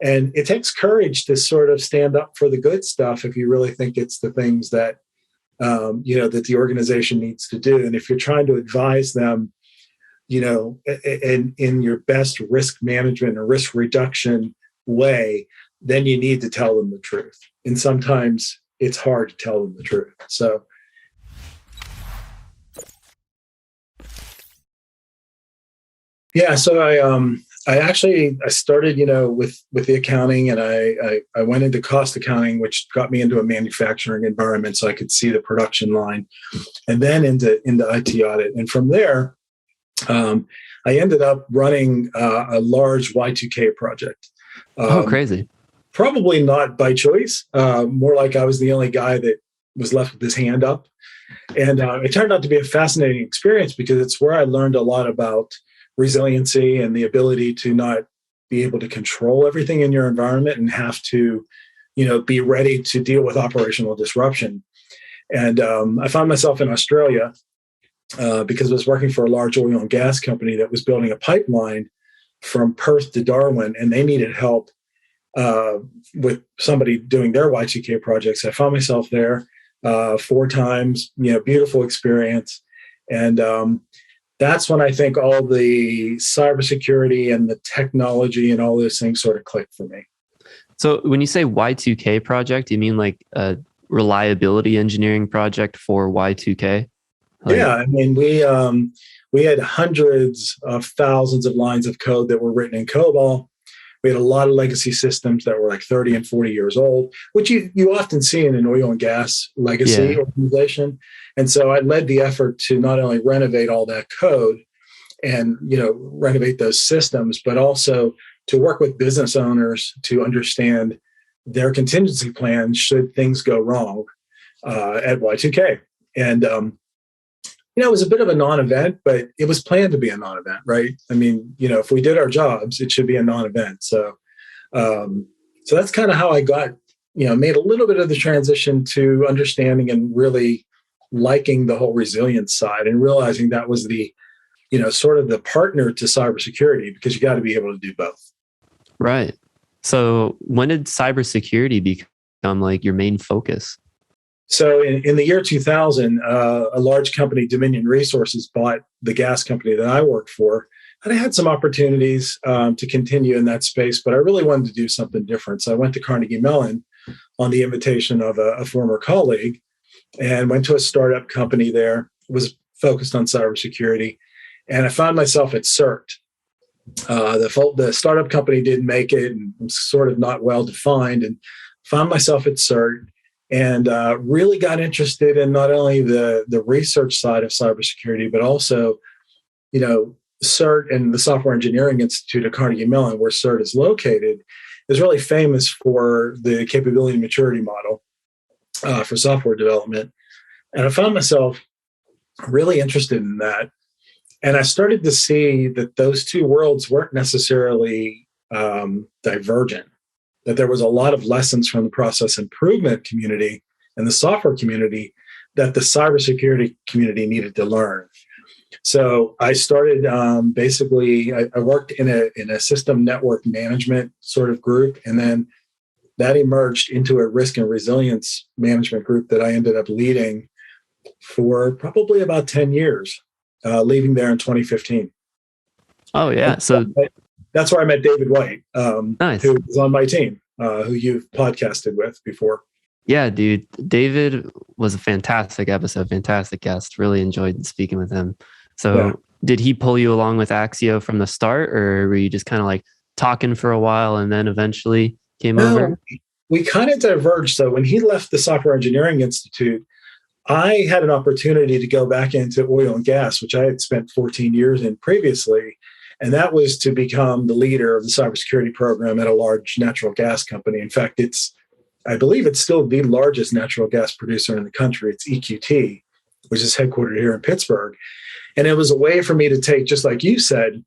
And it takes courage to sort of stand up for the good stuff if you really think it's the things that, that the organization needs to do. And if you're trying to advise them, in your best risk management or risk reduction way, then you need to tell them the truth. And sometimes it's hard to tell them the truth. So, yeah, so I started, with the accounting, and I went into cost accounting, which got me into a manufacturing environment so I could see the production line, and then into IT audit. And from there, I ended up running a large Y2K project. Crazy. Probably not by choice, more like I was the only guy that was left with his hand up. And it turned out to be a fascinating experience because it's where I learned a lot about resiliency and the ability to not be able to control everything in your environment and have to, be ready to deal with operational disruption. And I found myself in Australia because I was working for a large oil and gas company that was building a pipeline from Perth to Darwin, and they needed help with somebody doing their Y2K projects. I found myself there 4 times, beautiful experience. And that's when I think all the cybersecurity and the technology and all those things sort of clicked for me. So when you say Y2K project, you mean like a reliability engineering project for Y2K? Yeah, I mean, we had hundreds of thousands of lines of code that were written in COBOL. We had a lot of legacy systems that were like 30 and 40 years old, which you often see in an oil and gas legacy organization. And so I led the effort to not only renovate all that code and, renovate those systems, but also to work with business owners to understand their contingency plan should things go wrong at Y2K. And, it was a bit of a non-event, but it was planned to be a non-event, right? I mean, if we did our jobs, it should be a non-event. So, so that's kind of how I got, made a little bit of the transition to understanding and really liking the whole resilience side and realizing that was the, sort of the partner to cybersecurity, because you got to be able to do both. Right. So when did cybersecurity become like your main focus? So in the year 2000, a large company, Dominion Resources, bought the gas company that I worked for. And I had some opportunities to continue in that space, but I really wanted to do something different. So I went to Carnegie Mellon on the invitation of a former colleague and went to a startup company there, was focused on cybersecurity. And I found myself at CERT. The startup company didn't make it and was sort of not well defined, and found myself at CERT. And really got interested in not only the research side of cybersecurity, but also, CERT and the Software Engineering Institute at Carnegie Mellon, where CERT is located, is really famous for the capability maturity model for software development. And I found myself really interested in that. And I started to see that those two worlds weren't necessarily divergent, that there was a lot of lessons from the process improvement community and the software community that the cybersecurity community needed to learn. So I started I worked in a system network management sort of group, and then that emerged into a risk and resilience management group that I ended up leading for probably about 10 years, leaving there in 2015. Oh, yeah. So that's where I met David White, nice. Who was on my team, who you've podcasted with before. Yeah, dude. David was a fantastic episode, fantastic guest. Really enjoyed speaking with him. So Did he pull you along with Axio from the start, or were you just kind of like talking for a while and then eventually came over? We kind of diverged. So when he left the Software Engineering Institute, I had an opportunity to go back into oil and gas, which I had spent 14 years in previously. And that was to become the leader of the cybersecurity program at a large natural gas company. In fact, I believe it's still the largest natural gas producer in the country. It's EQT, which is headquartered here in Pittsburgh. And it was a way for me to take, just like you said,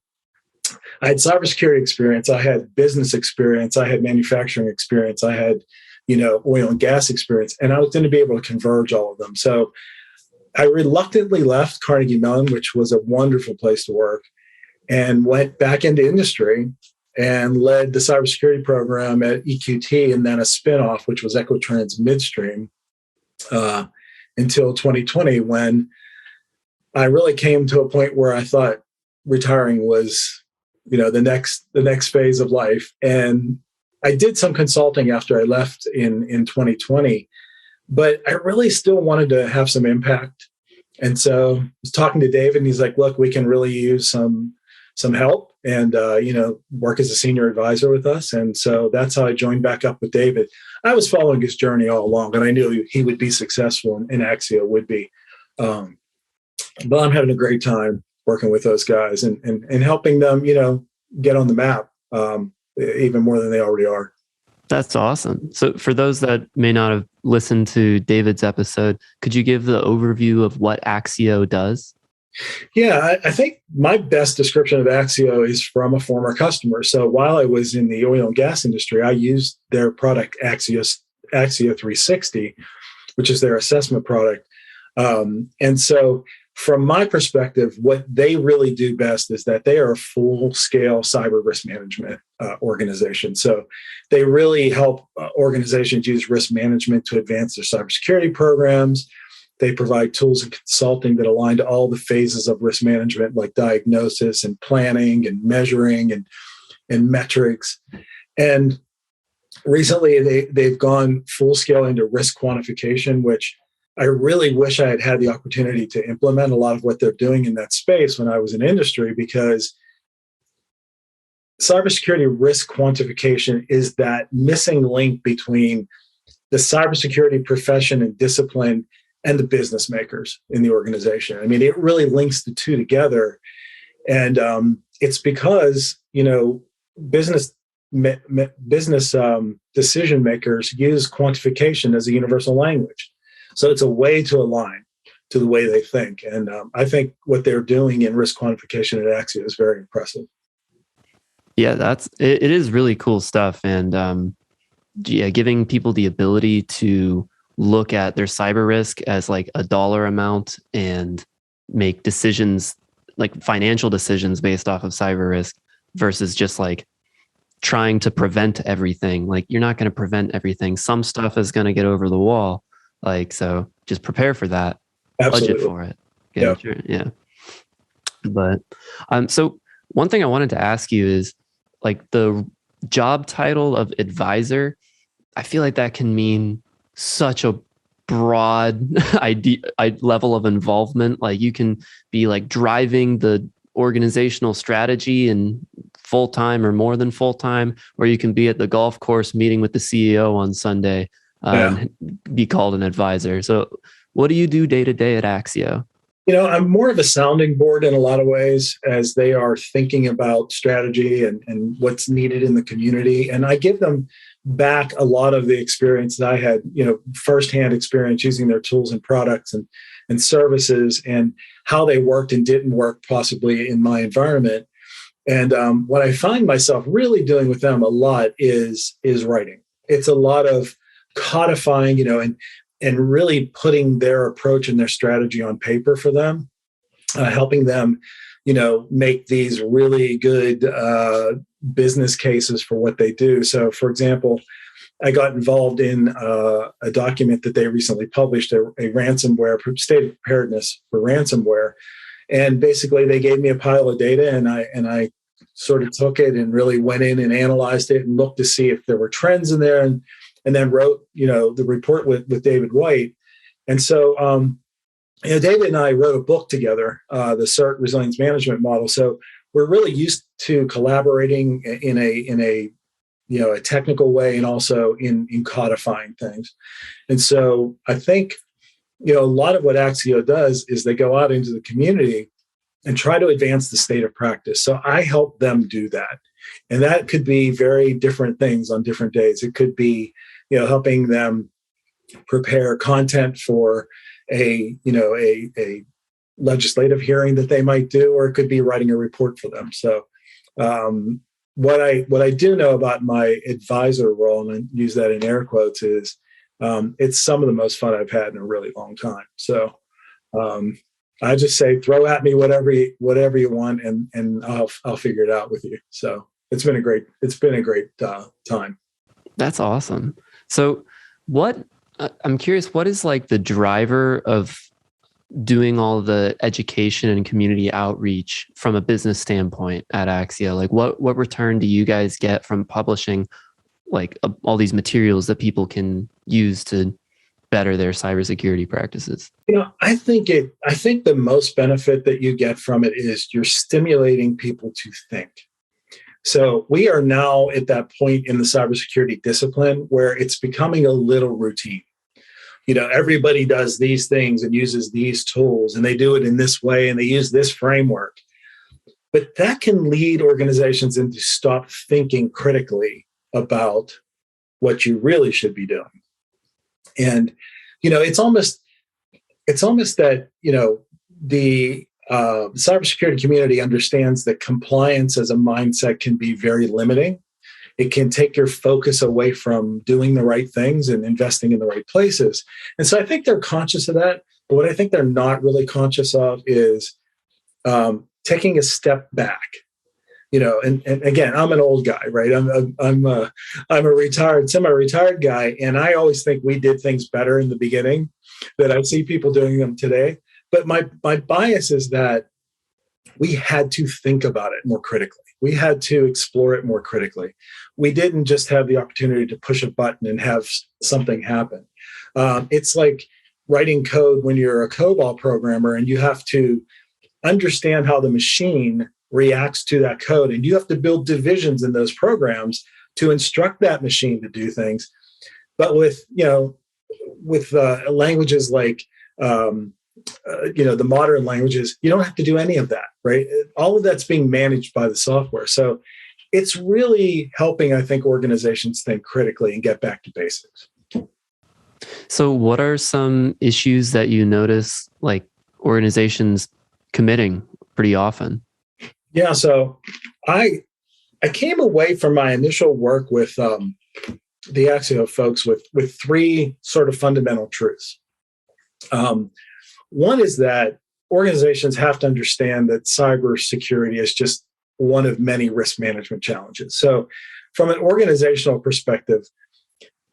I had cybersecurity experience, I had business experience, I had manufacturing experience, I had, oil and gas experience, and I was going to be able to converge all of them. So I reluctantly left Carnegie Mellon, which was a wonderful place to work, and went back into industry and led the cybersecurity program at EQT, and then a spinoff, which was Equitrans Midstream, until 2020, when I really came to a point where I thought retiring was, the next phase of life. And I did some consulting after I left in 2020, but I really still wanted to have some impact. And so I was talking to David, and he's like, look, we can really use some help and, work as a senior advisor with us. And so that's how I joined back up with David. I was following his journey all along, and I knew he would be successful, and Axio would be. But I'm having a great time working with those guys and helping them, get on the map even more than they already are. That's awesome. So for those that may not have listened to David's episode, could you give the overview of what Axio does? Yeah, I think my best description of Axio is from a former customer. So while I was in the oil and gas industry, I used their product Axio 360, which is their assessment product. And so from my perspective, what they really do best is that they are a full-scale cyber risk management organization. So they really help organizations use risk management to advance their cybersecurity programs. They provide tools and consulting that align to all the phases of risk management, like diagnosis and planning and measuring and metrics. And recently, they've gone full-scale into risk quantification, which I really wish I had had the opportunity to implement a lot of what they're doing in that space when I was in industry, because cybersecurity risk quantification is that missing link between the cybersecurity profession and discipline and the business makers in the organization. I mean, it really links the two together. And it's because, business decision makers use quantification as a universal language. So it's a way to align to the way they think. And I think what they're doing in risk quantification at Axio is very impressive. Yeah, it is really cool stuff. And giving people the ability to look at their cyber risk as like a dollar amount and make decisions, like financial decisions based off of cyber risk versus just like trying to prevent everything. Like you're not going to prevent everything. Some stuff is going to get over the wall. So just prepare for that. Absolutely. Budget for it. Yeah. But so one thing I wanted to ask you is like the job title of advisor. I feel like that can mean such a broad level of involvement. Like you can be like driving the organizational strategy and full-time or more than full-time, or you can be at the golf course meeting with the CEO on Sunday. And be called an advisor. So what do you do day to day at Axio? I'm more of a sounding board in a lot of ways as they are thinking about strategy and what's needed in the community. And I give them back a lot of the experience that I had, firsthand experience using their tools and products and services and how they worked and didn't work possibly in my environment. And what I find myself really doing with them a lot is writing. It's a lot of codifying, and really putting their approach and their strategy on paper for them, helping them, make these really good business cases for what they do. So, for example, I got involved in a document that they recently published, a ransomware state of preparedness for ransomware, and basically they gave me a pile of data, and I sort of took it and really went in and analyzed it and looked to see if there were trends in there, and then wrote, the report with David White. And so, David and I wrote a book together, the CERT Resilience Management Model. So we're really used to collaborating in a technical way and also in codifying things. And so I think, a lot of what Axio does is they go out into the community and try to advance the state of practice. So I help them do that. And that could be very different things on different days. It could be, helping them prepare content for a legislative hearing that they might do, or it could be writing a report for them. So what I do know about my advisor role, and I use that in air quotes, is it's some of the most fun I've had in a really long time. So I just say, throw at me whatever you want, and I'll figure it out with you. So it's been a great time. That's awesome. So I'm curious, what is like the driver of doing all the education and community outreach from a business standpoint at Axio? Like what return do you guys get from publishing like all these materials that people can use to better their cybersecurity practices? I think the most benefit that you get from it is you're stimulating people to think. So we are now at that point in the cybersecurity discipline where it's becoming a little routine. Everybody does these things and uses these tools, and they do it in this way, and they use this framework. But that can lead organizations into stop thinking critically about what you really should be doing. And, it's almost that, the cybersecurity community understands that compliance as a mindset can be very limiting. It can take your focus away from doing the right things and investing in the right places. And so I think they're conscious of that. But what I think they're not really conscious of is taking a step back. And again, I'm an old guy, right? I'm a semi-retired guy, and I always think we did things better in the beginning than I see people doing them today. But my bias is that we had to think about it more critically. We had to explore it more critically. We didn't just have the opportunity to push a button and have something happen. It's like writing code when you're a COBOL programmer, and you have to understand how the machine reacts to that code, and you have to build divisions in those programs to instruct that machine to do things. But with languages like the modern languages, you don't have to do any of that, right? All of that's being managed by the software. So it's really helping, I think, organizations think critically and get back to basics. So what are some issues that you notice like organizations committing pretty often? Yeah, so I came away from my initial work with the Axio folks with three sort of fundamental truths. One is that organizations have to understand that cybersecurity is just one of many risk management challenges. So from an organizational perspective,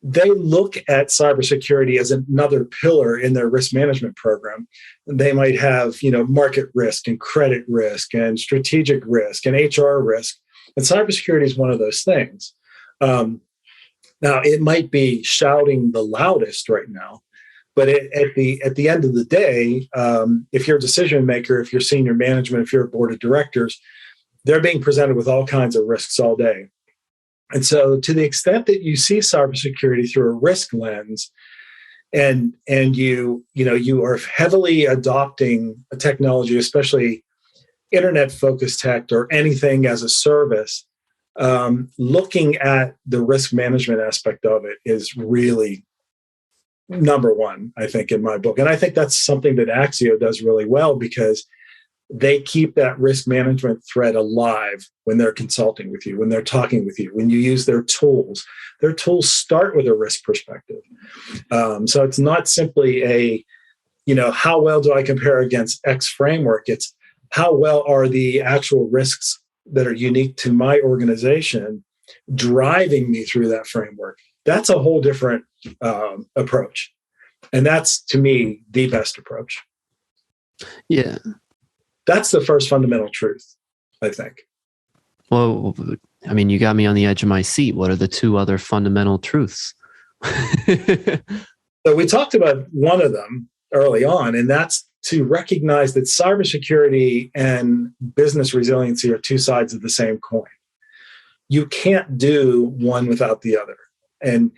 they look at cybersecurity as another pillar in their risk management program. They might have, market risk and credit risk and strategic risk and HR risk. And cybersecurity is one of those things. Now, it might be shouting the loudest right now, but at the end of the day, if you're a decision maker, if you're senior management, if you're a board of directors, they're being presented with all kinds of risks all day. And so to the extent that you see cybersecurity through a risk lens, and you are heavily adopting a technology, especially internet-focused tech or anything as a service, looking at the risk management aspect of it is really number one, I think, in my book. And I think that's something that Axio does really well, because they keep that risk management thread alive when they're consulting with you, when they're talking with you, when you use their tools. Their tools start with a risk perspective. So it's not simply how well do I compare against X framework? It's how well are the actual risks that are unique to my organization driving me through that framework. That's a whole different approach. And that's, to me, the best approach. Yeah. That's the first fundamental truth, I think. Well, I mean, you got me on the edge of my seat. What are the two other fundamental truths? So we talked about one of them early on, and that's to recognize that cybersecurity and business resiliency are two sides of the same coin. You can't do one without the other. And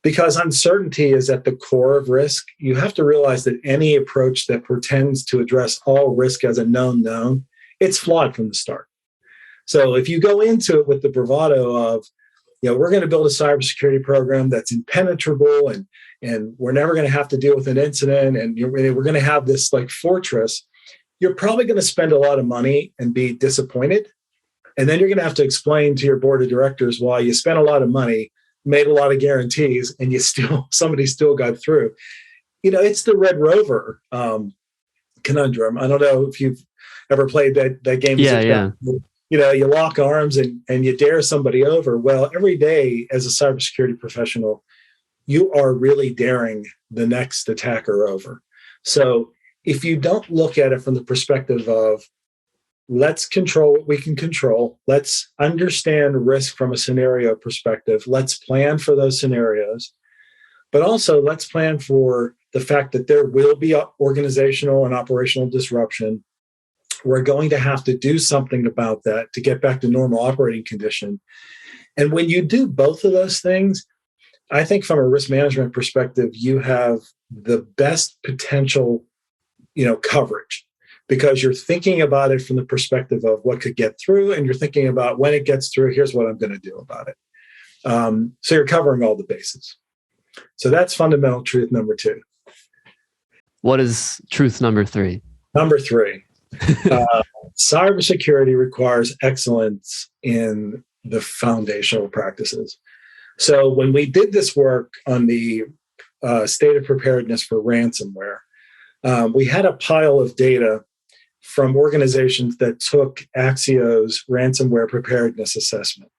because uncertainty is at the core of risk, you have to realize that any approach that pretends to address all risk as a known, it's flawed from the start. So if you go into it with the bravado of, we're going to build a cybersecurity program that's impenetrable and we're never going to have to deal with an incident and we're going to have this like fortress, you're probably going to spend a lot of money and be disappointed. And then you're going to have to explain to your board of directors why you spent a lot of money, made a lot of guarantees, and somebody still got through. It's the Red Rover conundrum. I don't know if you've ever played that game. Yeah. you lock arms and you dare somebody over. Well, every day as a cybersecurity professional, you are really daring the next attacker over. So if you don't look at it from the perspective of, let's control what we can control, let's understand risk from a scenario perspective, let's plan for those scenarios, but also let's plan for the fact that there will be organizational and operational disruption. We're going to have to do something about that to get back to normal operating condition. And when you do both of those things, I think from a risk management perspective, you have the best potential, coverage, because you're thinking about it from the perspective of what could get through, and you're thinking about when it gets through, here's what I'm going to do about it. So you're covering all the bases. So that's fundamental truth number 2. What is truth number 3? Number 3, cybersecurity requires excellence in the foundational practices. So when we did this work on the state of preparedness for ransomware, we had a pile of data from organizations that took Axio's ransomware preparedness assessment.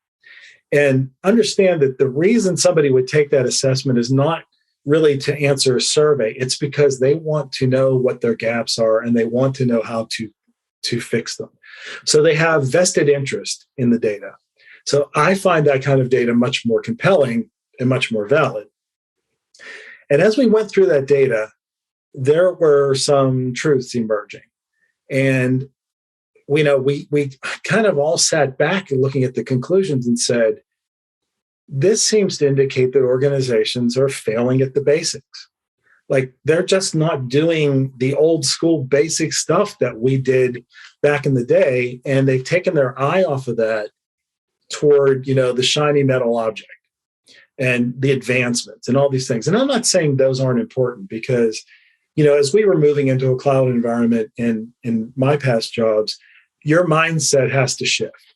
And understand that the reason somebody would take that assessment is not really to answer a survey. It's because they want to know what their gaps are and they want to know how to fix them. So they have vested interest in the data. So I find that kind of data much more compelling and much more valid. And as we went through that data, there were some truths emerging. And we kind of all sat back and looking at the conclusions and said, this seems to indicate that organizations are failing at the basics. Like they're just not doing the old school basic stuff that we did back in the day. And they've taken their eye off of that toward, the shiny metal object and the advancements and all these things. And I'm not saying those aren't important because, as we were moving into a cloud environment in my past jobs, your mindset has to shift.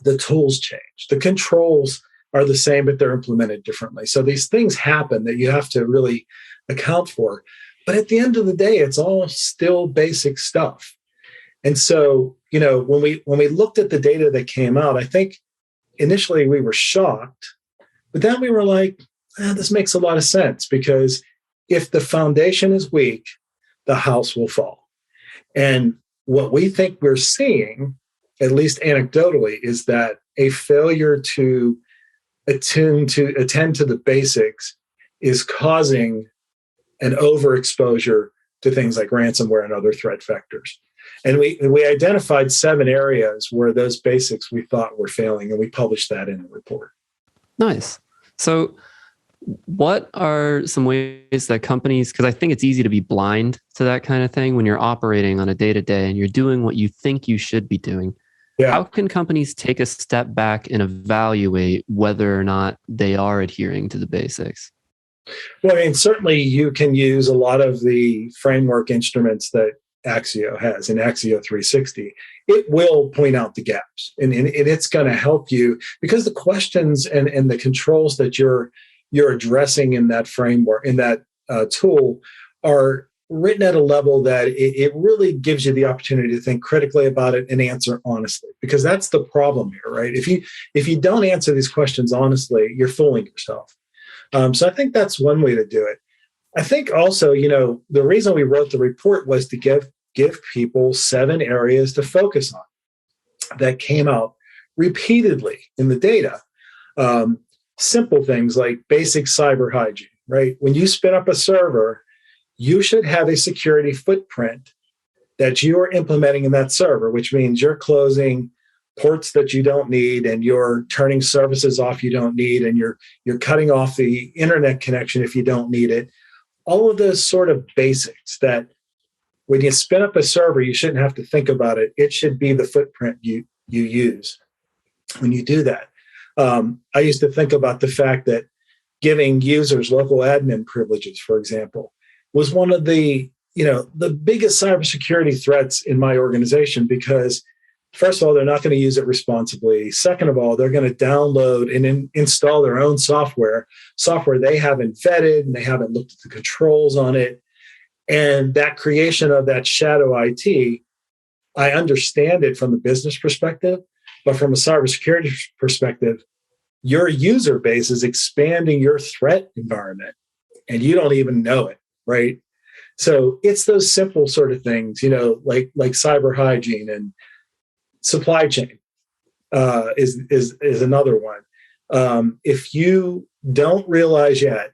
The tools change. The controls are the same, but they're implemented differently. So these things happen that you have to really account for. But at the end of the day, it's all still basic stuff. And so, when we looked at the data that came out, I think initially we were shocked, but then we were like, this makes a lot of sense, because if the foundation is weak, the house will fall. And what we think we're seeing, at least anecdotally, is that a failure to attend to the basics is causing an overexposure to things like ransomware and other threat vectors. And we identified 7 areas where those basics we thought were failing, and we published that in the report. Nice. So what are some ways that companies, because I think it's easy to be blind to that kind of thing when you're operating on a day-to-day and you're doing what you think you should be doing. Yeah. How can companies take a step back and evaluate whether or not they are adhering to the basics? Well, certainly you can use a lot of the framework instruments that Axio has in Axio 360. It will point out the gaps, and it's going to help you, because the questions and the controls that you're addressing in that framework, in that tool, are written at a level that it really gives you the opportunity to think critically about it and answer honestly, because that's the problem here, right? If you don't answer these questions honestly, you're fooling yourself. So I think that's one way to do it. I think also, the reason we wrote the report was to give people 7 areas to focus on that came out repeatedly in the data. Simple things like basic cyber hygiene, right? When you spin up a server, you should have a security footprint that you are implementing in that server, which means you're closing ports that you don't need, and you're turning services off you don't need, and you're cutting off the internet connection if you don't need it. All of those sort of basics that when you spin up a server, you shouldn't have to think about it. It should be the footprint you use when you do that. I used to think about the fact that giving users local admin privileges, for example, was one of the biggest cybersecurity threats in my organization, because first of all, they're not going to use it responsibly. Second of all, they're going to download and install their own software they haven't vetted, and they haven't looked at the controls on it. And that creation of that shadow IT I understand it from the business perspective, but from a cybersecurity perspective, your user base is expanding your threat environment and you don't even know it, right? So it's those simple sort of things, like cyber hygiene and supply chain is another one. If you don't realize yet,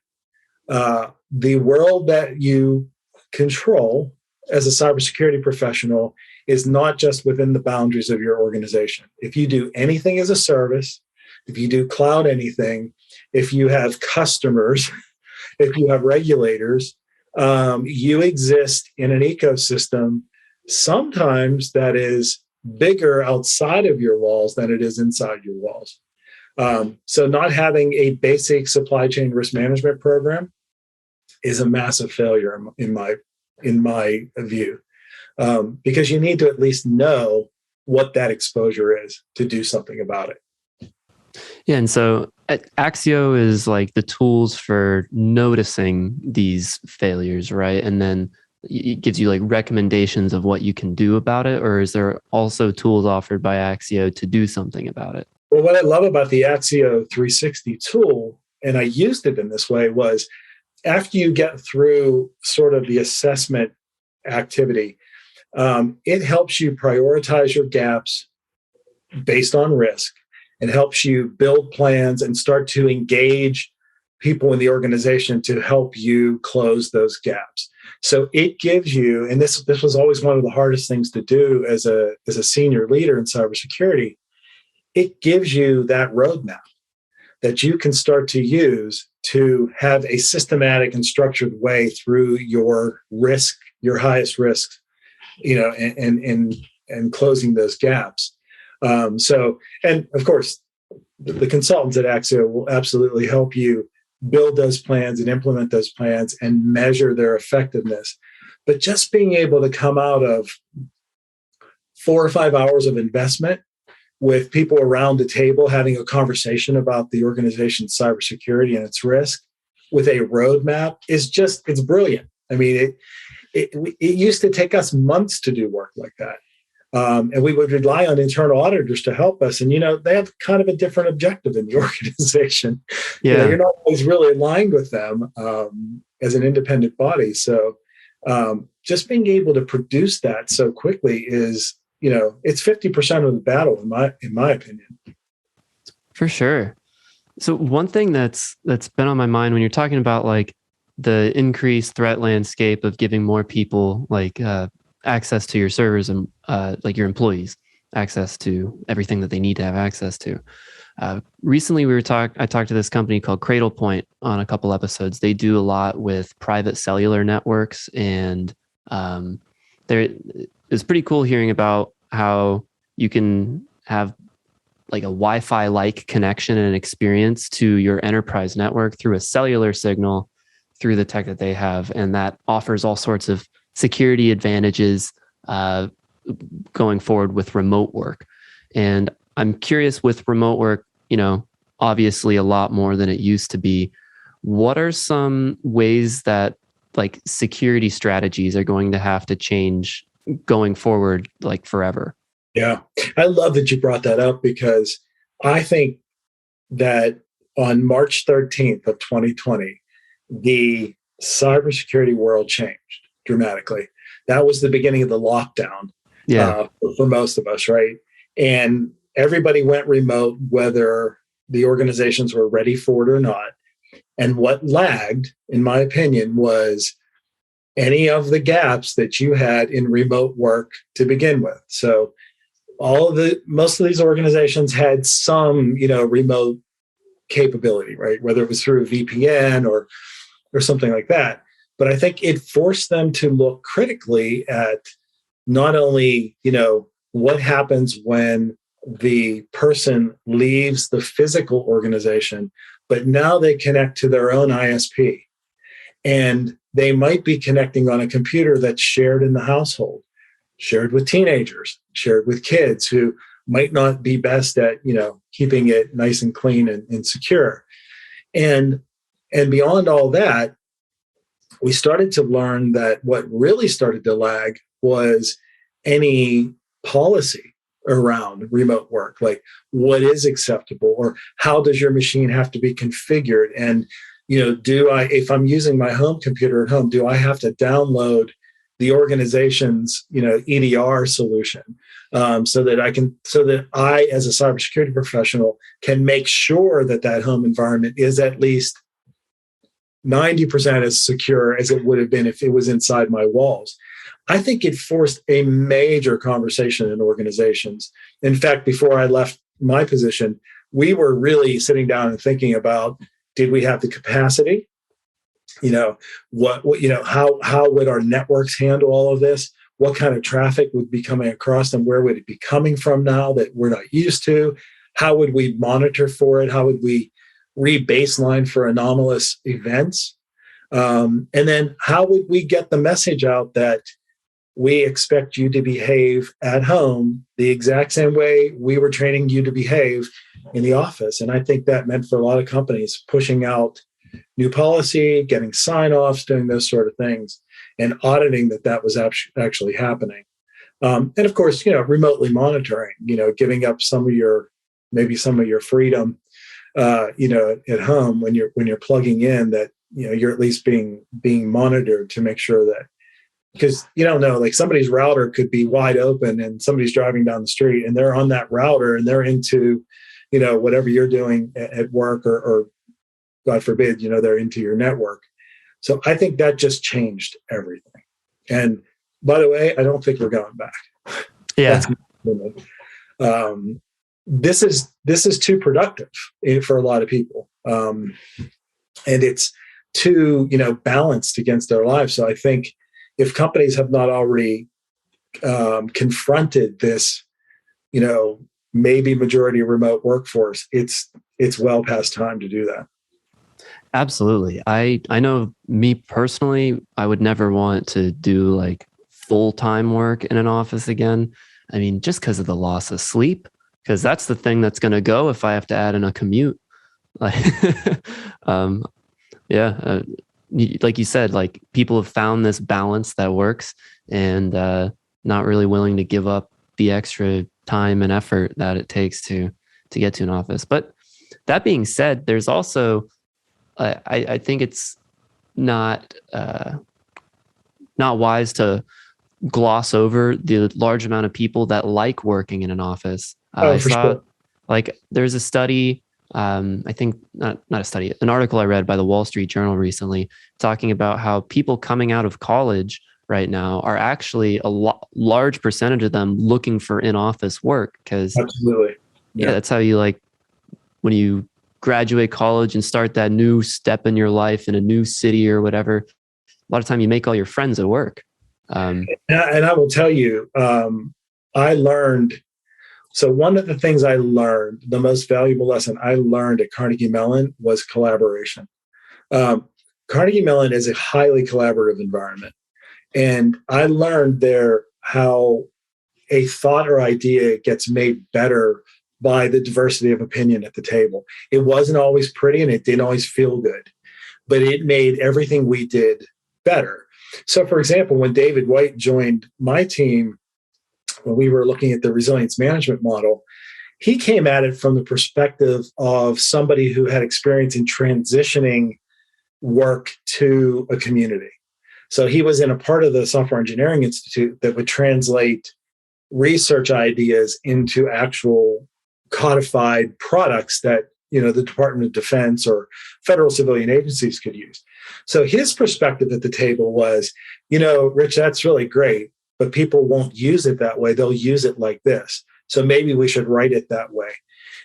the world that you control as a cybersecurity professional is not just within the boundaries of your organization. If you do anything as a service, if you do cloud anything, if you have customers, if you have regulators, you exist in an ecosystem sometimes that is bigger outside of your walls than it is inside your walls. So not having a basic supply chain risk management program is a massive failure in my view, because you need to at least know what that exposure is to do something about it. Yeah, and so Axio is like the tools for noticing these failures, right? And then it gives you like recommendations of what you can do about it, or is there also tools offered by Axio to do something about it? Well, what I love about the Axio 360 tool, and I used it in this way, was after you get through sort of the assessment activity, it helps you prioritize your gaps based on risk. It helps you build plans and start to engage people in the organization to help you close those gaps. So it gives you, and this was always one of the hardest things to do as a senior leader in cybersecurity, it gives you that roadmap that you can start to use to have a systematic and structured way through your risk, your highest risks, and closing those gaps. And of course, the consultants at Axio will absolutely help you build those plans and implement those plans and measure their effectiveness. But just being able to come out of 4 or 5 hours of investment with people around the table having a conversation about the organization's cybersecurity and its risk with a roadmap it's brilliant. I mean, it used to take us months to do work like that. And we would rely on internal auditors to help us. And, they have kind of a different objective in the organization. Yeah. You're not always really aligned with them as an independent body. So just being able to produce that so quickly is, it's 50% of the battle in my opinion. For sure. So one thing that's been on my mind when you're talking about like the increased threat landscape of giving more people like access to your servers and like your employees access to everything that they need to have access to. Recently, I talked to this company called Cradlepoint on a couple episodes. They do a lot with private cellular networks, and it's pretty cool hearing about how you can have like a Wi-Fi like connection and experience to your enterprise network through a cellular signal through the tech that they have, and that offers all sorts of security advantages going forward with remote work. And I'm curious, with remote work, obviously a lot more than it used to be. What are some ways that like security strategies are going to have to change going forward, like forever? Yeah, I love that you brought that up, because I think that on March 13th of 2020, the cybersecurity world changed dramatically. That was the beginning of the lockdown for most of us, right? And everybody went remote, whether the organizations were ready for it or not. And what lagged, in my opinion, was any of the gaps that you had in remote work to begin with. So most of these organizations had some, remote capability, right? Whether it was through a VPN or something like that. But I think it forced them to look critically at not only, what happens when the person leaves the physical organization, but now they connect to their own ISP. And they might be connecting on a computer that's shared in the household, shared with teenagers, shared with kids who might not be best at, keeping it nice and clean and secure. And beyond all that, we started to learn that what really started to lag was any policy around remote work, like what is acceptable, or how does your machine have to be configured? And, if I'm using my home computer at home, do I have to download the organization's, EDR solution, so that I, as a cybersecurity professional, can make sure that home environment is at least 90% as secure as it would have been if it was inside my walls. I think it forced a major conversation in organizations. In fact, before I left my position, we were really sitting down and thinking about, did we have the capacity? How would our networks handle all of this? What kind of traffic would be coming across them? Where would it be coming from now that we're not used to? How would we monitor for it? How would we re-baseline for anomalous events? And then how would we get the message out that we expect you to behave at home the exact same way we were training you to behave in the office? And I think that meant for a lot of companies pushing out new policy, getting sign-offs, doing those sort of things, and auditing that was actually happening. And of course, remotely monitoring, giving up some of your freedom, at home when you're plugging in, that, you're at least being monitored to make sure that, because you don't know, like somebody's router could be wide open and somebody's driving down the street and they're on that router and they're into, whatever you're doing at work, or God forbid, they're into your network. So I think that just changed everything. And by the way, I don't think we're going back. Yeah. This is too productive for a lot of people. And it's too, balanced against their lives. So I think if companies have not already confronted this, maybe majority remote workforce, it's well past time to do that. Absolutely. I know me personally, I would never want to do like full-time work in an office again. I mean, just because of the loss of sleep, because that's the thing that's going to go if I have to add in a commute. Like, like you said, like people have found this balance that works, and not really willing to give up the extra time and effort that it takes to get to an office. But that being said, there's also, I think it's not wise to gloss over the large amount of people that like working in an office. I saw, sure, like there's a study, I think not a study, an article I read by the Wall Street Journal recently talking about how people coming out of college right now are actually large percentage of them looking for in-office work, because absolutely, yeah, that's how you, like, when you graduate college and start that new step in your life in a new city or whatever, a lot of time you make all your friends at work. And I will tell you, I learned, so one of the things I learned, the most valuable lesson I learned at Carnegie Mellon was collaboration. Carnegie Mellon is a highly collaborative environment. And I learned there how a thought or idea gets made better by the diversity of opinion at the table. It wasn't always pretty and it didn't always feel good, but it made everything we did better. So, for example, when David White joined my team, when we were looking at the resilience management model, he came at it from the perspective of somebody who had experience in transitioning work to a community. So he was in a part of the Software Engineering Institute that would translate research ideas into actual codified products that, the Department of Defense or federal civilian agencies could use. So his perspective at the table was, Rich, that's really great, but people won't use it that way. They'll use it like this. So maybe we should write it that way.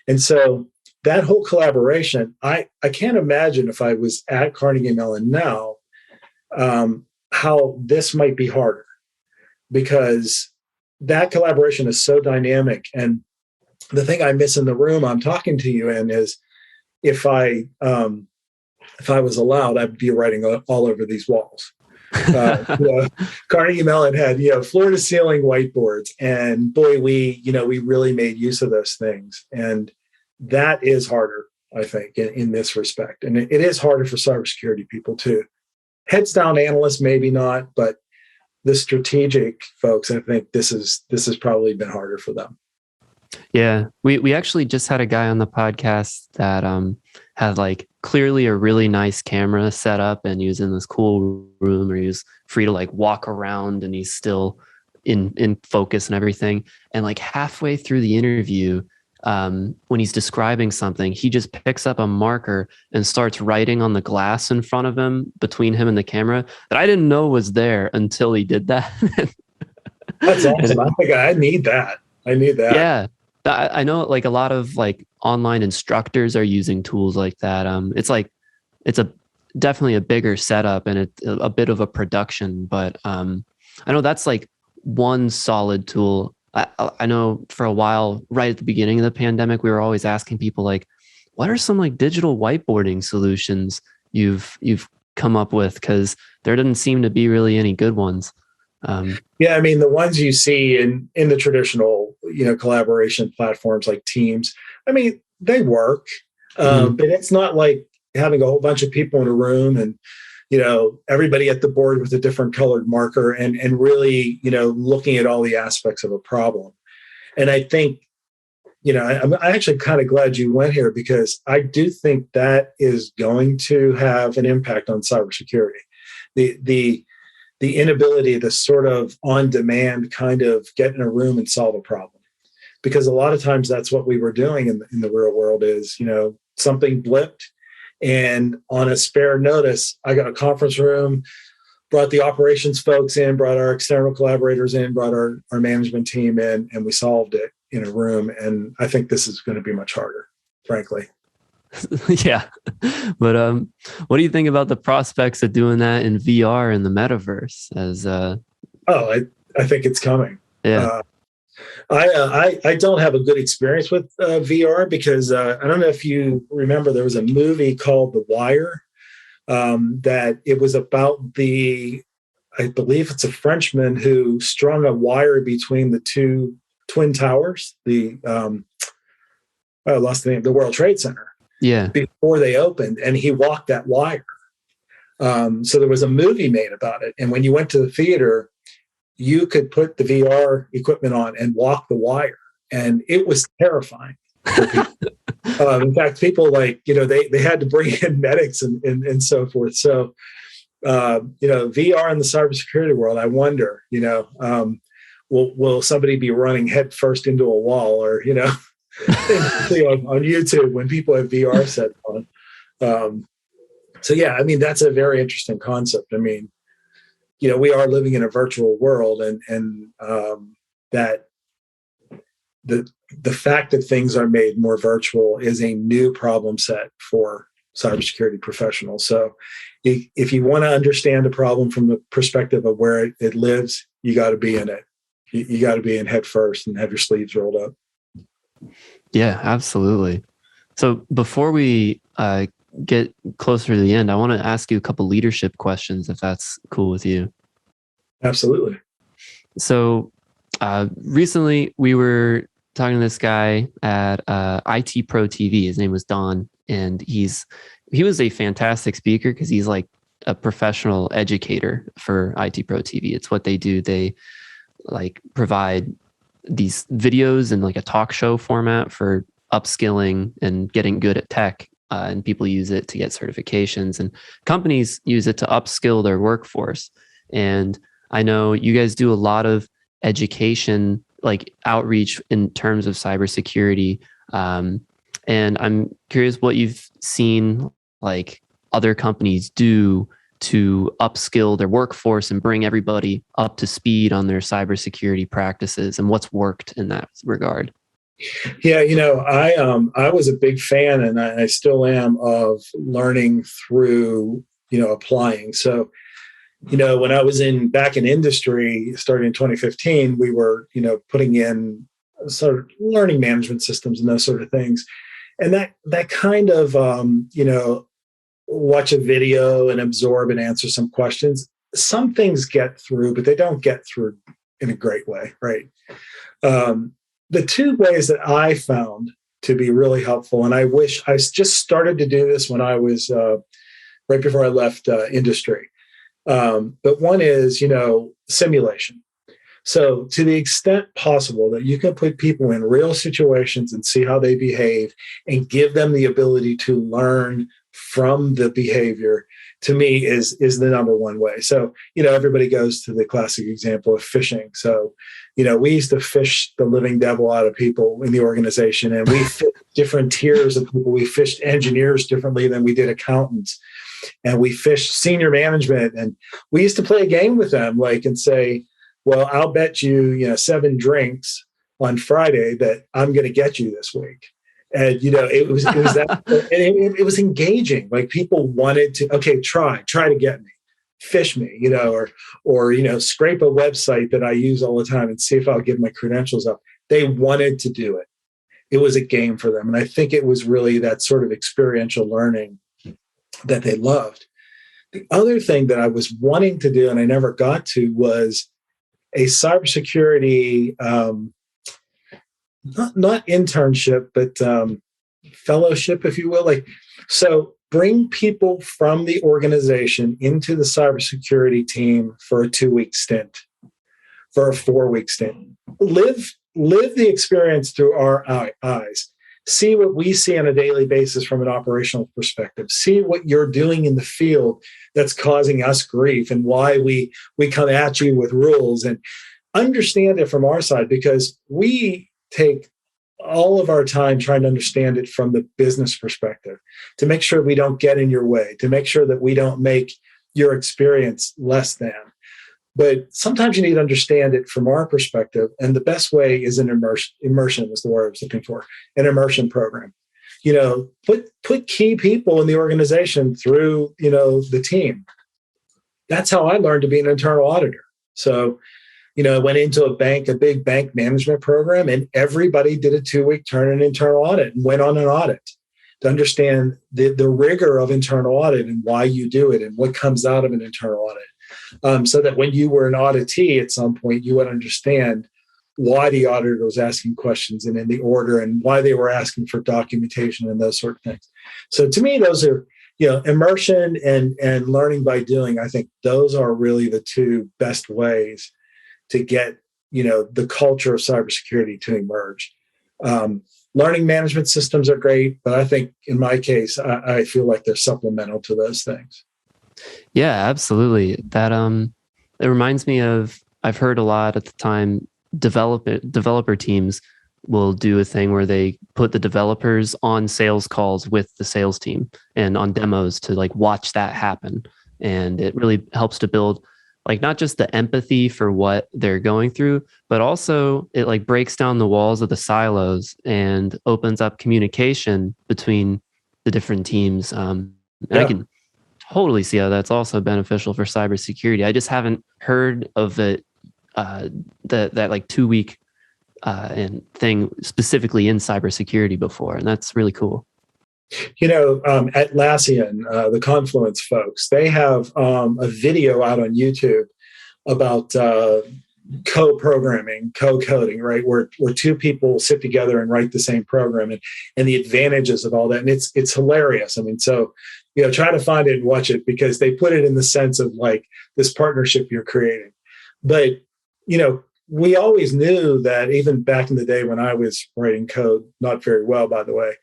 And so that whole collaboration, I can't imagine if I was at Carnegie Mellon now, how this might be harder, because that collaboration is so dynamic. And the thing I miss in the room I'm talking to you in is, if I was allowed, I'd be writing all over these walls. Carnegie Mellon had, floor to ceiling whiteboards, and boy, we really made use of those things. And that is harder, I think, in this respect. And it is harder for cybersecurity people too. Heads down analysts, maybe not, but the strategic folks, I think this has probably been harder for them. Yeah, we actually just had a guy on the podcast that had like clearly a really nice camera set up, and he was in this cool room where he was free to like walk around, and he's still in focus and everything. And like halfway through the interview, when he's describing something, he just picks up a marker and starts writing on the glass in front of him, between him and the camera, that I didn't know was there until he did that. That's awesome. I think I need that. Yeah. I know like a lot of like online instructors are using tools like that. It's definitely a bigger setup, and it's a bit of a production, but I know that's like one solid tool. I know for a while, right at the beginning of the pandemic, we were always asking people like, what are some like digital whiteboarding solutions you've come up with? Because there didn't seem to be really any good ones. Yeah, I mean, the ones you see in the traditional, collaboration platforms like Teams, I mean, they work, but it's not like having a whole bunch of people in a room and, everybody at the board with a different colored marker and really, looking at all the aspects of a problem. And I think, I'm actually kind of glad you went here, because I do think that is going to have an impact on cybersecurity. The inability to sort of on-demand kind of get in a room and solve a problem. Because a lot of times that's what we were doing in the real world is, something blipped, and on a spare notice, I got a conference room, brought the operations folks in, brought our external collaborators in, brought our management team in, and we solved it in a room. And I think this is going to be much harder, frankly. Yeah. But what do you think about the prospects of doing that in VR in the metaverse? I think it's coming. Yeah. I don't have a good experience with VR, because I don't know if you remember, there was a movie called The Wire that it was about I believe it's a Frenchman who strung a wire between the two twin towers, I lost the name, the World Trade Center. Yeah. Before they opened, and he walked that wire. So there was a movie made about it. And when you went to the theater, you could put the VR equipment on and walk the wire. And it was terrifying for people. In fact, people they had to bring in medics and so forth. So, VR in the cybersecurity world, I wonder, will somebody be running head first into a wall, or, on YouTube when people have VR sets on. So yeah, I mean, that's a very interesting concept. I mean, we are living in a virtual world, and that the fact that things are made more virtual is a new problem set for cybersecurity professionals. So if you want to understand a problem from the perspective of where it lives, you got to be in it. You got to be in head first and have your sleeves rolled up. Yeah, absolutely. So before we get closer to the end, I want to ask you a couple leadership questions, if that's cool with you. Absolutely. So recently we were talking to this guy at IT Pro TV. His name was Don, and he was a fantastic speaker, because he's like a professional educator for IT Pro TV. It's what they do. They like provide these videos in like a talk show format for upskilling and getting good at tech. And people use it to get certifications, and companies use it to upskill their workforce. And I know you guys do a lot of education, like outreach in terms of cybersecurity. And I'm curious what you've seen like other companies do to upskill their workforce and bring everybody up to speed on their cybersecurity practices, and what's worked in that regard. Yeah, I was a big fan, and I still am, of learning through, applying. So, when I was back in industry, starting in 2015, we were, putting in sort of learning management systems and those sort of things. And that kind of, watch a video and absorb and answer some questions. Some things get through, but they don't get through in a great way, right? The two ways that I found to be really helpful, and I wish I just started to do this when I was right before I left industry, But one is, simulation. So to the extent possible that you can put people in real situations and see how they behave and give them the ability to learn from the behavior, to me is the number one way. So, everybody goes to the classic example of fishing. So, we used to fish the living devil out of people in the organization, and we fit different tiers of people. We fished engineers differently than we did accountants, and we fished senior management. And we used to play a game with them, and say, well, I'll bet you, 7 drinks on Friday that I'm going to get you this week. And, it was that, and it was engaging. Like, people wanted to, okay, try to get me, fish me, or scrape a website that I use all the time and see if I'll give my credentials up. They wanted to do it. It was a game for them. And I think it was really that sort of experiential learning that they loved. The other thing that I was wanting to do and I never got to was a cybersecurity, not internship, but fellowship, if you will. So bring people from the organization into the cybersecurity team for a 2-week stint, for a 4-week stint. Live the experience through our eyes. See what we see on a daily basis from an operational perspective. See what you're doing in the field that's causing us grief and why we come at you with rules, and understand it from our side, because we take all of our time trying to understand it from the business perspective to make sure we don't get in your way, to make sure that we don't make your experience less than. But sometimes you need to understand it from our perspective. And the best way is an immersion was the word I was looking for, an immersion program. Put key people in the organization through, the team. That's how I learned to be an internal auditor. So, I went into a big bank management program, and everybody did a 2-week turn in internal audit and went on an audit to understand the rigor of internal audit and why you do it and what comes out of an internal audit. So that when you were an auditee at some point, you would understand why the auditor was asking questions and in the order, and why they were asking for documentation and those sort of things. So to me, those are, immersion and learning by doing. I think those are really the 2 best ways to get, the culture of cybersecurity to emerge. Learning management systems are great, but I think in my case, I feel like they're supplemental to those things. Yeah, absolutely. That it reminds me of, I've heard a lot at the time, developer teams will do a thing where they put the developers on sales calls with the sales team and on demos to watch that happen. And it really helps to build not just the empathy for what they're going through, but also it breaks down the walls of the silos and opens up communication between the different teams. And I can totally see how that's also beneficial for cybersecurity. I just haven't heard of it, that 2-week and thing specifically in cybersecurity before. And that's really cool. Atlassian, the Confluence folks, they have a video out on YouTube about co-programming, co-coding, right? Where 2 people sit together and write the same program, and the advantages of all that. And it's hilarious. I mean, so, try to find it and watch it, because they put it in the sense of this partnership you're creating. But, we always knew that, even back in the day when I was writing code, not very well, by the way,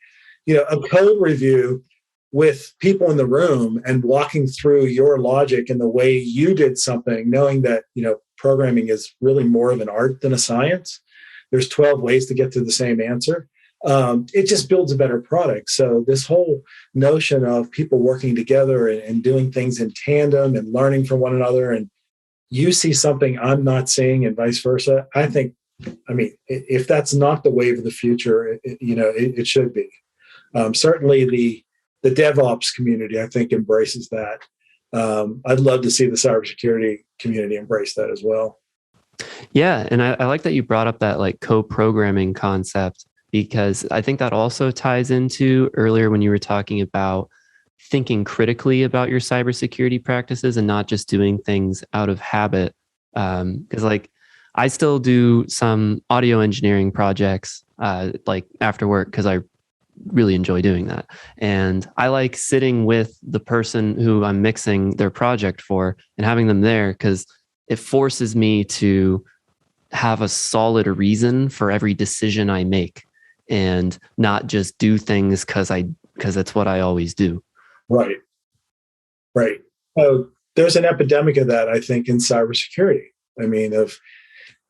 a code review with people in the room and walking through your logic and the way you did something, knowing that, programming is really more of an art than a science. There's 12 ways to get to the same answer. It just builds a better product. So this whole notion of people working together and doing things in tandem and learning from one another, and you see something I'm not seeing and vice versa, if that's not the wave of the future, it should be. Certainly the DevOps community, I think, embraces that. I'd love to see the cybersecurity community embrace that as well. Yeah. And I like that you brought up that co-programming concept, because I think that also ties into earlier when you were talking about thinking critically about your cybersecurity practices and not just doing things out of habit. Because I still do some audio engineering projects after work, because I really enjoy doing that. And I like sitting with the person who I'm mixing their project for and having them there, because it forces me to have a solid reason for every decision I make and not just do things because it's what I always do. Right. Right. There's an epidemic of that, I think, in cybersecurity. I mean,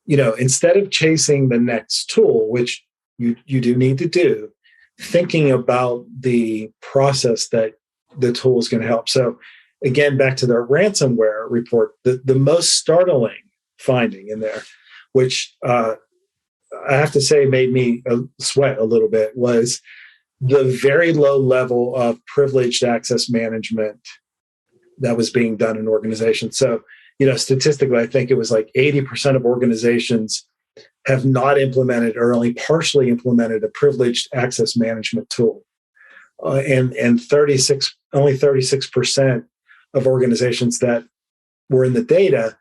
instead of chasing the next tool, which you do need to do, thinking about the process that the tool is going to help. So again, back to the ransomware report, the most startling finding in there, which I have to say made me sweat a little bit, was the very low level of privileged access management that was being done in organizations. So, statistically, I think it was like 80% of organizations have not implemented or only partially implemented a privileged access management tool. And only 36% of organizations that were in the data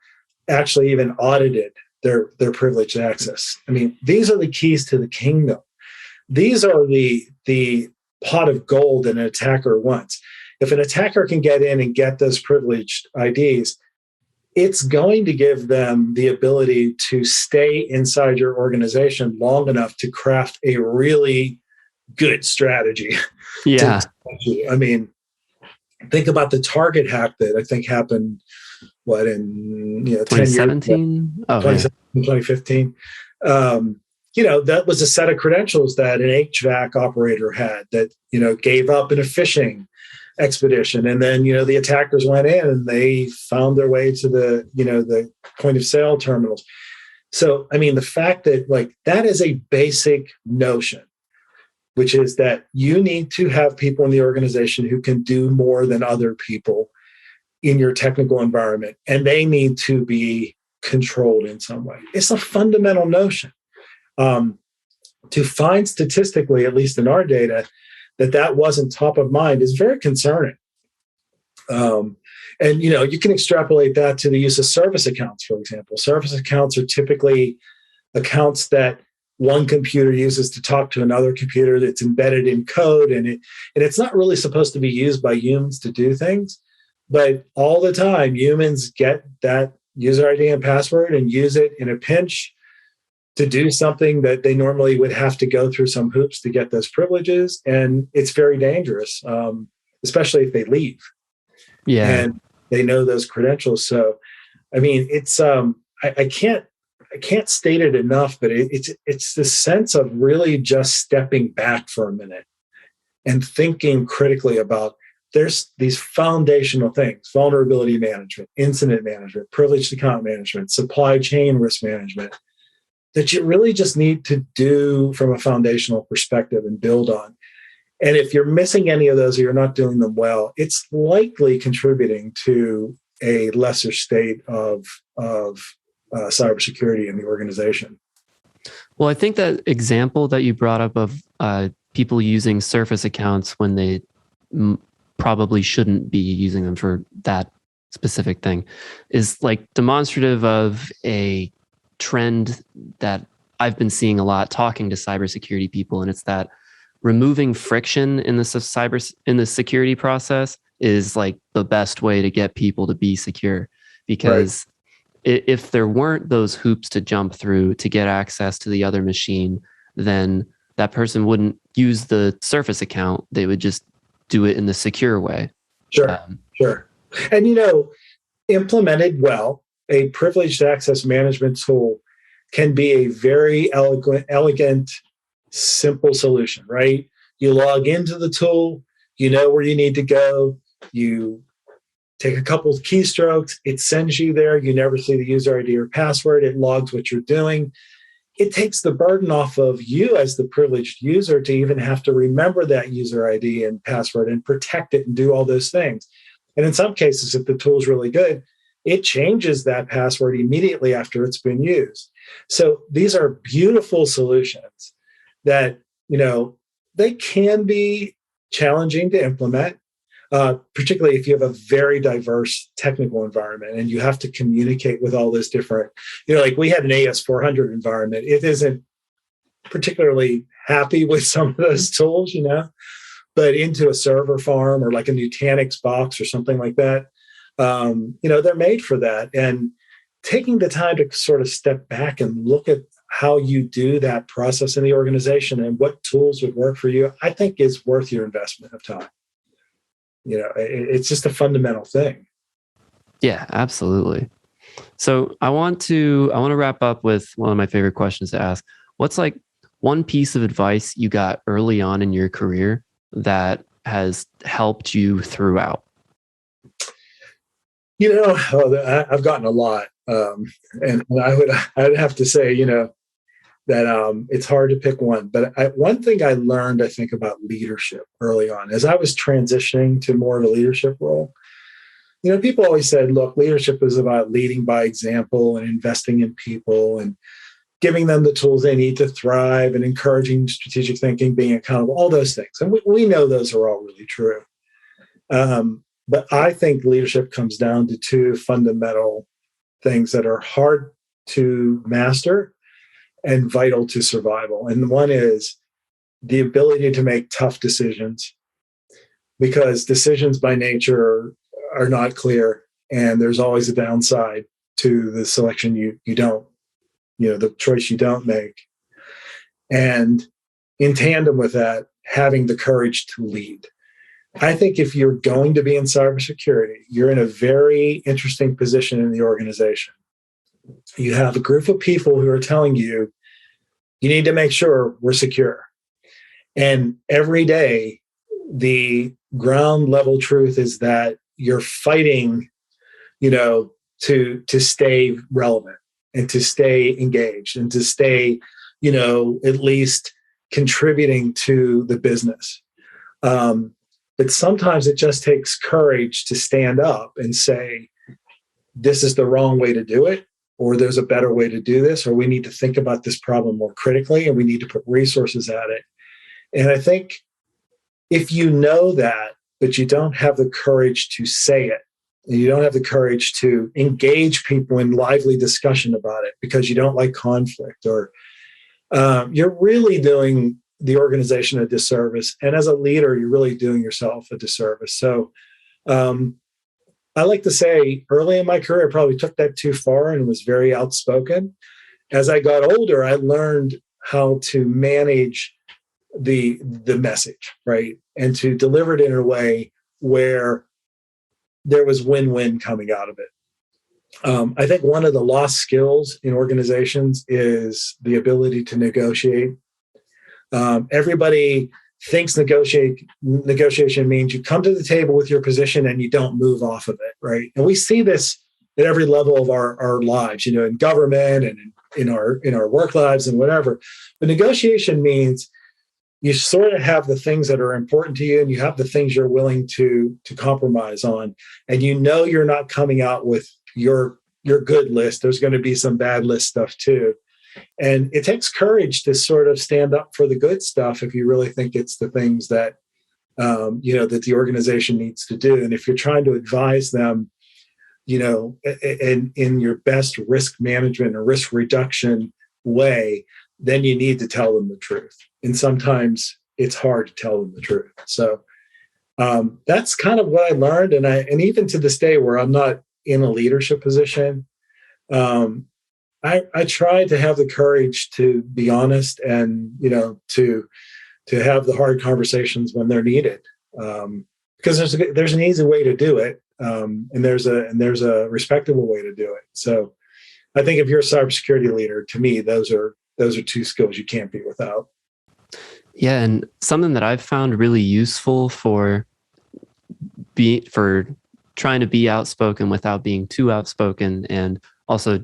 actually even audited their privileged access. I mean, these are the keys to the kingdom. These are the pot of gold an attacker wants. If an attacker can get in and get those privileged IDs, it's going to give them the ability to stay inside your organization long enough to craft a really good strategy. Yeah. I mean, think about the Target hack that I think happened, in 2017? 2015. That was a set of credentials that an HVAC operator had that, gave up in a phishing expedition. And then, the attackers went in and they found their way to the point of sale terminals. So, I mean, the fact that that is a basic notion, which is that you need to have people in the organization who can do more than other people in your technical environment, and they need to be controlled in some way. It's a fundamental notion. To find statistically, at least in our data, that wasn't top of mind is very concerning. And you can extrapolate that to the use of service accounts, for example. Service accounts are typically accounts that one computer uses to talk to another computer that's embedded in code, and it's not really supposed to be used by humans to do things. But all the time, humans get that user ID and password and use it in a pinch to do something that they normally would have to go through some hoops to get those privileges. And it's very dangerous, especially if they leave. Yeah. And they know those credentials. So, I mean, it's I can't state it enough, but it's the sense of really just stepping back for a minute and thinking critically about there's these foundational things: vulnerability management, incident management, privileged account management, supply chain risk management, that you really just need to do from a foundational perspective and build on. And if you're missing any of those or you're not doing them well, it's likely contributing to a lesser state of cybersecurity in the organization. Well, I think that example that you brought up of people using Surface accounts when they probably shouldn't be using them for that specific thing is demonstrative of a trend that I've been seeing a lot talking to cybersecurity people, and it's that removing friction in the security process is the best way to get people to be secure. Because if there weren't those hoops to jump through to get access to the other machine, then that person wouldn't use the Surface account. They would just do it in the secure way. Sure. And, implemented well, a privileged access management tool can be a very elegant, simple solution, right? You log into the tool, you know where you need to go, you take a couple of keystrokes, it sends you there, you never see the user ID or password, it logs what you're doing. It takes the burden off of you as the privileged user to even have to remember that user ID and password and protect it and do all those things. And in some cases, if the tool is really good, it changes that password immediately after it's been used. So these are beautiful solutions that, they can be challenging to implement, particularly if you have a very diverse technical environment and you have to communicate with all this different, we had an AS400 environment. It isn't particularly happy with some of those tools, but into a server farm or like a Nutanix box or something like that, they're made for that. And taking the time to sort of step back and look at how you do that process in the organization and what tools would work for you, I think is worth your investment of time. It's just a fundamental thing. Yeah, absolutely. So I want to wrap up with one of my favorite questions to ask. What's like one piece of advice you got early on in your career that has helped you throughout? I've gotten a lot. And I'd have to say, that it's hard to pick one. But one thing I learned, I think, about leadership early on, as I was transitioning to more of a leadership role, people always said, look, leadership is about leading by example and investing in people and giving them the tools they need to thrive and encouraging strategic thinking, being accountable, all those things. And we know those are all really true. But I think leadership comes down to two fundamental things that are hard to master and vital to survival. And one is the ability to make tough decisions, because decisions by nature are not clear, and there's always a downside to the selection you don't, the choice you don't make. And in tandem with that, having the courage to lead. I think if you're going to be in cybersecurity, you're in a very interesting position in the organization. You have a group of people who are telling you, you need to make sure we're secure. And every day, the ground level truth is that you're fighting, to stay relevant and to stay engaged and to stay, at least contributing to the business. But sometimes it just takes courage to stand up and say, this is the wrong way to do it, or there's a better way to do this, or we need to think about this problem more critically and we need to put resources at it. And I think if you know that, but you don't have the courage to say it, and you don't have the courage to engage people in lively discussion about it because you don't like conflict, or you're really doing the organization a disservice. And as a leader, you're really doing yourself a disservice. So I like to say early in my career, I probably took that too far and was very outspoken. As I got older, I learned how to manage the message, right? And to deliver it in a way where there was win-win coming out of it. I think one of the lost skills in organizations is the ability to negotiate. Everybody thinks negotiation means you come to the table with your position and you don't move off of it, right? And we see this at every level of our lives, in government and in our work lives and whatever. But negotiation means you sort of have the things that are important to you and you have the things you're willing to compromise on. And you're not coming out with your good list. There's going to be some bad list stuff too. And it takes courage to sort of stand up for the good stuff if you really think it's the things that, that the organization needs to do. And if you're trying to advise them, in your best risk management or risk reduction way, then you need to tell them the truth. And sometimes it's hard to tell them the truth. So that's kind of what I learned. And even to this day where I'm not in a leadership position, I try to have the courage to be honest and, to have the hard conversations when they're needed. Because there's an easy way to do it. And there's a respectable way to do it. So I think if you're a cybersecurity leader, to me, those are two skills you can't be without. Yeah. And something that I've found really useful for trying to be outspoken without being too outspoken, and also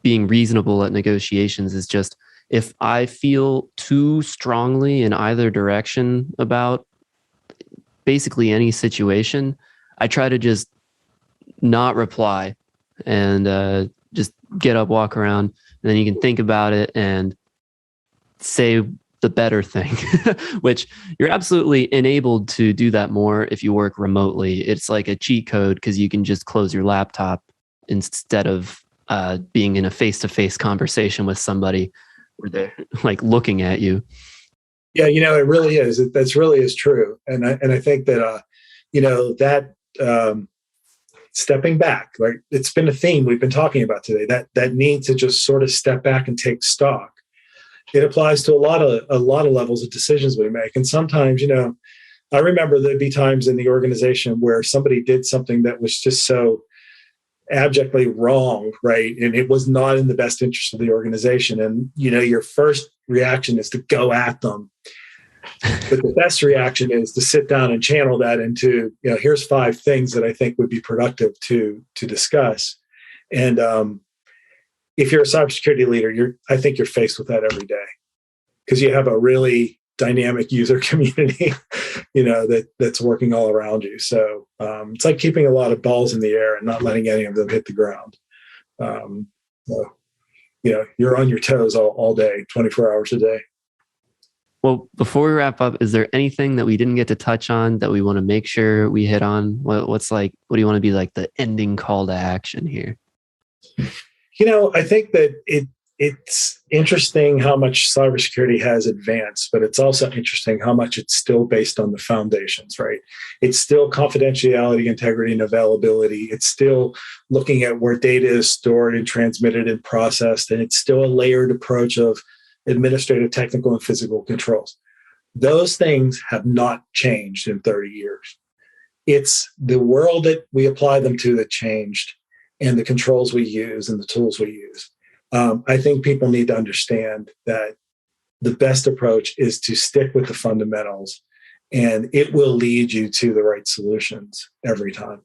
being reasonable at negotiations, is just if I feel too strongly in either direction about basically any situation, I try to just not reply and just get up, walk around, and then you can think about it and say the better thing, which you're absolutely enabled to do that more if you work remotely. It's like a cheat code because you can just close your laptop instead of being in a face-to-face conversation with somebody. where they're like looking at you. Yeah, it really is. That's really is true. And I think that, that stepping back, right? It's been a theme we've been talking about today, that need to just sort of step back and take stock. It applies to a lot of levels of decisions we make. And sometimes, I remember there'd be times in the organization where somebody did something that was just so abjectly wrong, right? And it was not in the best interest of the organization. And, your first reaction is to go at them. But the best reaction is to sit down and channel that into, here's 5 things that I think would be productive to discuss. And if you're a cybersecurity leader, I think you're faced with that every day because you have a really dynamic user community, that's working all around you. So it's like keeping a lot of balls in the air and not letting any of them hit the ground. You're on your toes all day, 24 hours a day. Well, before we wrap up, is there anything that we didn't get to touch on that we want to make sure we hit on? What do you want to be like the ending call to action here? I think that it's interesting how much cybersecurity has advanced, but it's also interesting how much it's still based on the foundations, right? It's still confidentiality, integrity, and availability. It's still looking at where data is stored and transmitted and processed, and it's still a layered approach of administrative, technical, and physical controls. Those things have not changed in 30 years. It's the world that we apply them to that changed, and the controls we use and the tools we use. I think people need to understand that the best approach is to stick with the fundamentals, and it will lead you to the right solutions every time.